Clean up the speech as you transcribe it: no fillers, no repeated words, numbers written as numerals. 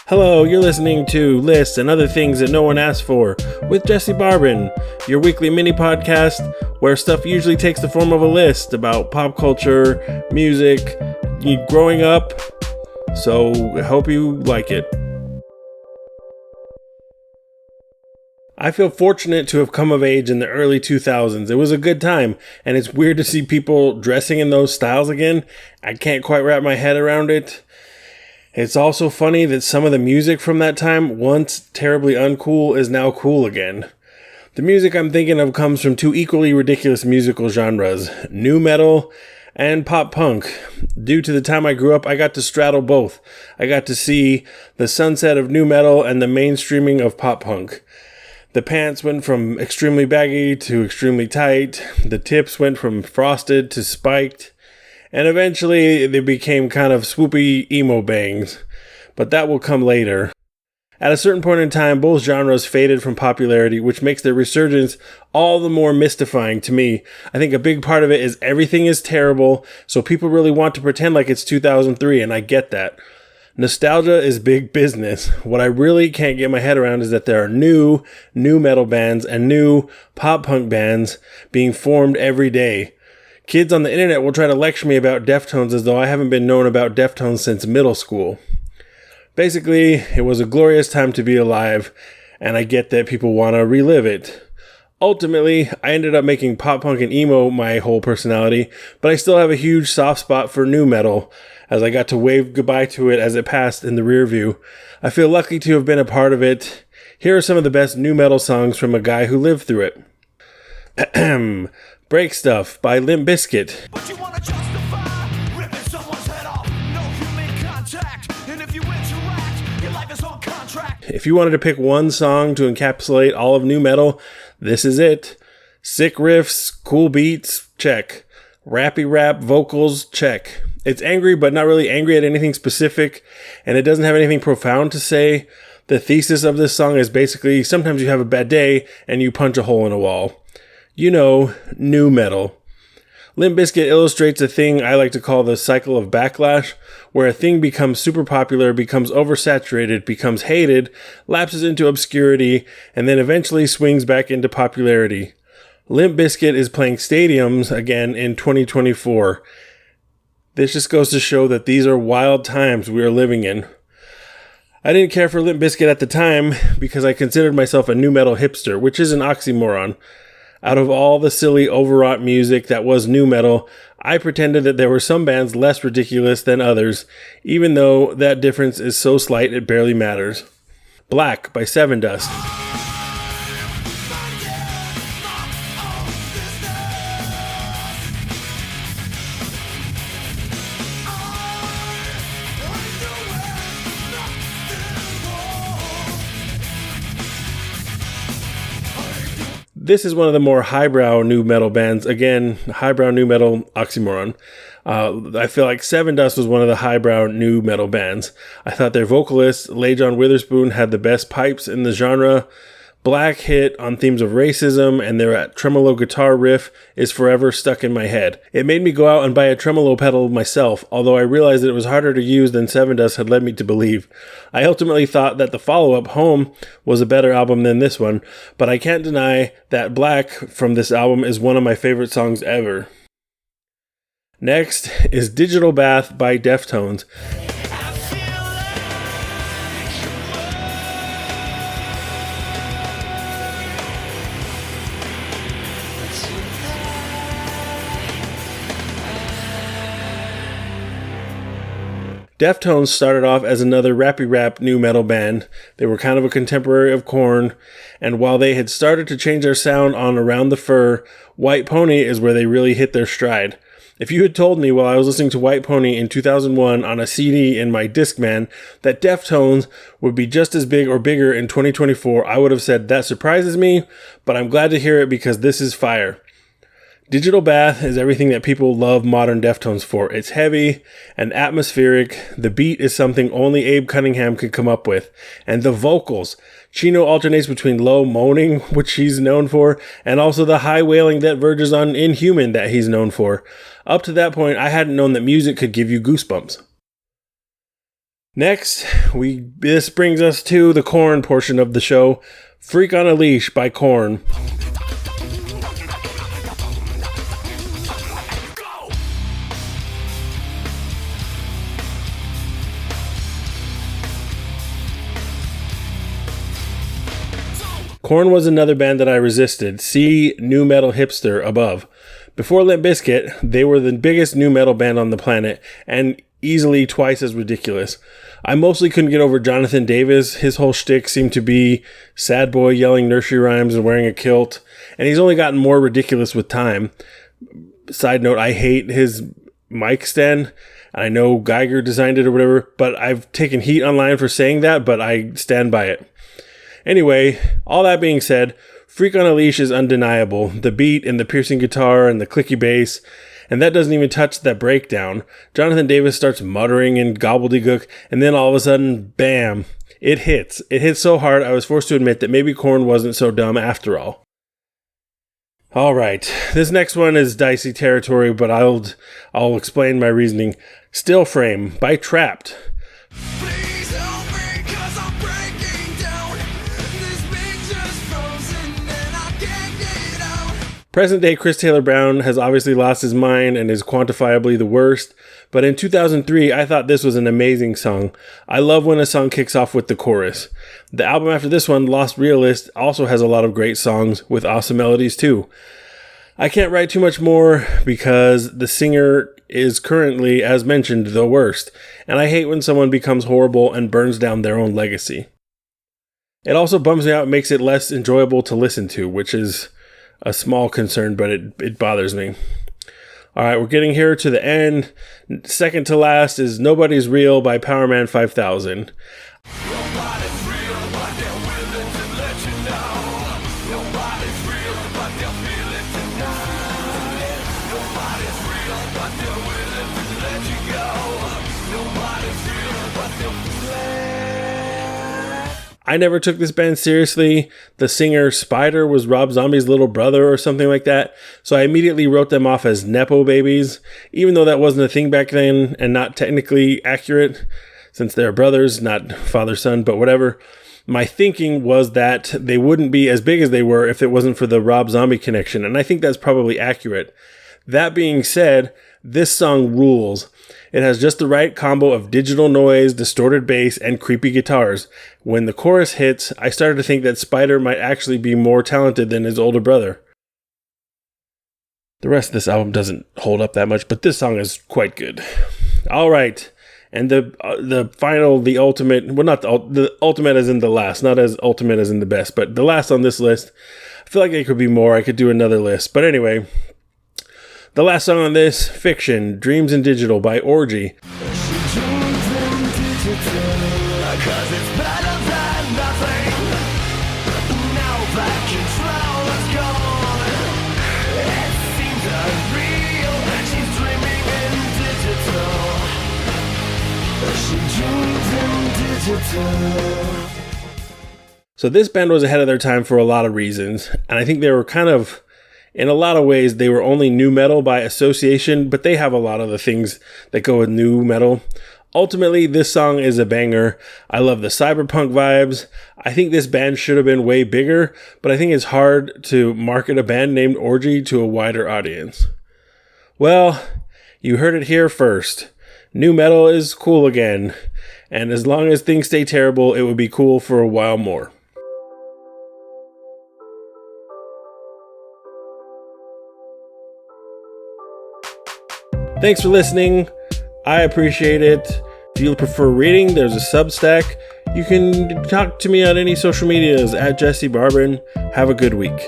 Hello, you're listening to Lists and Other Things That No One Asked For with Jesse Barbin, your weekly mini podcast where stuff usually takes the form of a list about pop culture, music, growing up. So I hope you like it. I feel fortunate to have come of age in the early 2000s. It was a good time, and it's weird to see people dressing in those styles again. I can't quite wrap my head around it. It's also funny that some of the music from that time, once terribly uncool, is now cool again. The music I'm thinking of comes from two equally ridiculous musical genres, nu metal and pop punk. Due to the time I grew up, I got to straddle both. I got to see the sunset of nu metal and the mainstreaming of pop punk. The pants went from extremely baggy to extremely tight. The tips went from frosted to spiked. And eventually they became kind of swoopy emo bangs. But that will come later. At a certain point in time, both genres faded from popularity, which makes their resurgence all the more mystifying to me. I think a big part of it is everything is terrible, so people really want to pretend like it's 2003, and I get that. Nostalgia is big business. What I really can't get my head around is that there are new metal bands and new pop punk bands being formed every day. Kids on the internet will try to lecture me about Deftones as though I haven't been known about Deftones since middle school. Basically, it was a glorious time to be alive, and I get that people want to relive it. Ultimately, I ended up making pop punk and emo my whole personality, but I still have a huge soft spot for nu metal, as I got to wave goodbye to it as it passed in the rear view. I feel lucky to have been a part of it. Here are some of the best nu metal songs from a guy who lived through it. Break Stuff by Limp Bizkit. But you wanna justify ripping someone's head off, no human contact, and if you interact, your life is on contract. If you wanted to pick one song to encapsulate all of nu metal, this is it. Sick riffs, cool beats, check. Rappy rap vocals, check. It's angry, but not really angry at anything specific, and it doesn't have anything profound to say. The thesis of this song is basically sometimes you have a bad day and you punch a hole in a wall. You know, nu metal. Limp Bizkit illustrates a thing I like to call the cycle of backlash, where a thing becomes super popular, becomes oversaturated, becomes hated, lapses into obscurity, and then eventually swings back into popularity. Limp Bizkit is playing stadiums again in 2024. This just goes to show that these are wild times we are living in. I didn't care for Limp Bizkit at the time because I considered myself a nu metal hipster, which is an oxymoron. Out of all the silly overwrought music that was nu metal, I pretended that there were some bands less ridiculous than others, even though that difference is so slight it barely matters. Black by Sevendust. This is one of the more highbrow nu metal bands. Again, highbrow nu metal, oxymoron. I feel like Sevendust was one of the highbrow nu metal bands. I thought their vocalist, Lejon Witherspoon, had the best pipes in the genre. Black hit on themes of racism, and their tremolo guitar riff is forever stuck in my head. It made me go out and buy a tremolo pedal myself, although I realized that it was harder to use than Sevendust had led me to believe. I ultimately thought that the follow-up, Home, was a better album than this one, but I can't deny that Black from this album is one of my favorite songs ever. Next is Digital Bath by Deftones. Deftones started off as another rappy rap nu metal band. They were kind of a contemporary of Korn, and while they had started to change their sound on Around the Fur, White Pony is where they really hit their stride. If you had told me while I was listening to White Pony in 2001 on a CD in my Discman that Deftones would be just as big or bigger in 2024, I would have said that surprises me, but I'm glad to hear it because this is fire. Digital Bath is everything that people love modern Deftones for. It's heavy and atmospheric. The beat is something only Abe Cunningham could come up with. And the vocals. Chino alternates between low moaning, which he's known for, and also the high wailing that verges on Inhuman that he's known for. Up to that point, I hadn't known that music could give you goosebumps. Next, this brings us to the Korn portion of the show, Freak on a Leash by Korn. Korn was another band that I resisted. See nu metal hipster above. Before Limp Bizkit, they were the biggest nu metal band on the planet and easily twice as ridiculous. I mostly couldn't get over Jonathan Davis. His whole shtick seemed to be sad boy yelling nursery rhymes and wearing a kilt, and he's only gotten more ridiculous with time. Side note, I hate his mic stand. I know Geiger designed it or whatever, but I've taken heat online for saying that, but I stand by it. Anyway, all that being said, Freak on a Leash is undeniable. The beat and the piercing guitar and the clicky bass, and that doesn't even touch that breakdown. Jonathan Davis starts muttering and gobbledygook, and then all of a sudden, bam, it hits. It hits so hard I was forced to admit that maybe Korn wasn't so dumb after all. Alright, this next one is dicey territory, but I'll explain my reasoning. Still Frame by Trapped. Please help me, 'cause I'm breaking down. This picture's frozen and I can't get out. Present day Chris Taylor Brown has obviously lost his mind and is quantifiably the worst, but in 2003 I thought this was an amazing song. I love when a song kicks off with the chorus. The album after this one, Lost Realist, also has a lot of great songs with awesome melodies too. I can't write too much more because the singer is currently, as mentioned, the worst, and I hate when someone becomes horrible and burns down their own legacy. It also bums me out and makes it less enjoyable to listen to, which is a small concern, but it bothers me. Alright, we're getting here to the end. Second to last is Nobody's Real by Powerman 5000. Nobody's real, but they're willing to let you know. Nobody's real, but they'll feel it tonight. Nobody's real, but they're willing to let you go. Nobody's real, but they'll play. I never took this band seriously. The singer Spider was Rob Zombie's little brother or something like that, so I immediately wrote them off as Nepo babies, even though that wasn't a thing back then and not technically accurate, since they're brothers, not father-son, but whatever. My thinking was that they wouldn't be as big as they were if it wasn't for the Rob Zombie connection, and I think that's probably accurate. That being said, this song rules. It has just the right combo of digital noise, distorted bass, and creepy guitars. When the chorus hits, I started to think that Spider might actually be more talented than his older brother. The rest of this album doesn't hold up that much, but this song is quite good. Alright, and the final, the ultimate, well, not the ultimate as in the last, not as ultimate as in the best, but the last on this list. I feel like it could be more. I could do another list, but anyway. The last song on this, Fiction, Dreams in Digital by Orgy. Cause it's better than nothing. Now that control is gone, it seems unreal. She's dreaming in digital. She dreams in digital. So this band was ahead of their time for a lot of reasons, and I think they were kind of, in a lot of ways, they were only nu metal by association, but they have a lot of the things that go with nu metal. Ultimately, this song is a banger. I love the cyberpunk vibes. I think this band should have been way bigger, but I think it's hard to market a band named Orgy to a wider audience. Well, you heard it here first. Nu metal is cool again, and as long as things stay terrible, it would be cool for a while more. Thanks for listening. I appreciate it. If you prefer reading, there's a Substack. You can talk to me on any social medias at Jesse Barbin. Have a good week.